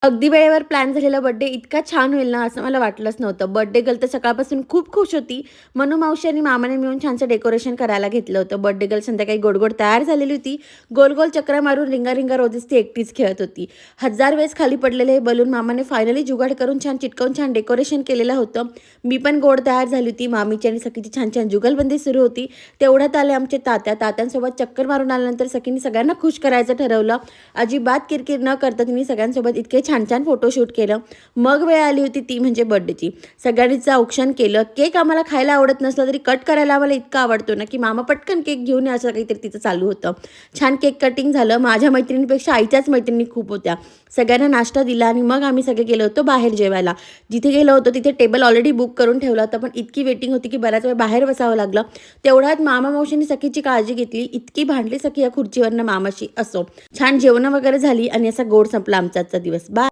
अगदी वेळेवर प्लॅन झालेला बर्थडे इतका छान होईल ना, असं मला वाटलंच नव्हतं. बर्थडे गर्ल तर सकाळपासून खूप खुश होती. मनू मावशी आणि मामाने मिळून छानसं डेकोरेशन करायला घेतलं होतं. बर्थडे गर्ल संध्याकाळी गोड-गोड तयार झालेली होती. गोल-गोल चक्रा मारून रिंगा-रिंगा रोजेस ती एकटीच खेळत होती. हजार वेळेस खाली पडलेले हे बलून मामाने फायनली जुगाड करून छान चिटकवून छान डेकोरेशन केलेलं होतं. मी पण गोड तयार झाली होती. मामीची आणि सखीची छान-छान जुगलबंदी सुरू होती. तेवढ्यात आले आमचे तात्या. तात्यांसोबत चक्कर मारून आल्यानंतर सखीने सगळ्यांना खुश करायचं ठरवलं. अजिबात किरकिर न करता तिने सगळ्यांसोबत इतके छान-छान फोटोशूट केलं. मग वेळ आली होती ती म्हणजे बर्थडेची. सगळ्यांनीच औक्षण केलं. केक आम्हाला खायला आवडत नसला तरी कट करायला आम्हाला इतका आवडतो ना, की मामा पटकन केक घेऊन या असं काहीतरी तिचं चालू होतं. छान केक कटिंग झालं. माझ्या मैत्रिणींपेक्षा आईच्याच मैत्रिणी खूप होत्या. सगळ्यांना नाश्ता दिला आणि मग आम्ही सगळे गेलो होतो बाहेर जेवायला. जिथे गेलो होतो तिथे टेबल ऑलरेडी बुक करून ठेवला होता. पण इतकी वेटिंग होती की बऱ्याच वेळ बाहेर बसावं लागलं. तेवढ्यात मामा मावशींनी सखीची काळजी घेतली. इतकी भांडली सखी या खुर्चीवरनं मामाशी. असो. छान जेवणं वगैरे झाली आणि असा गोड संपला आमचा आजचा दिवस.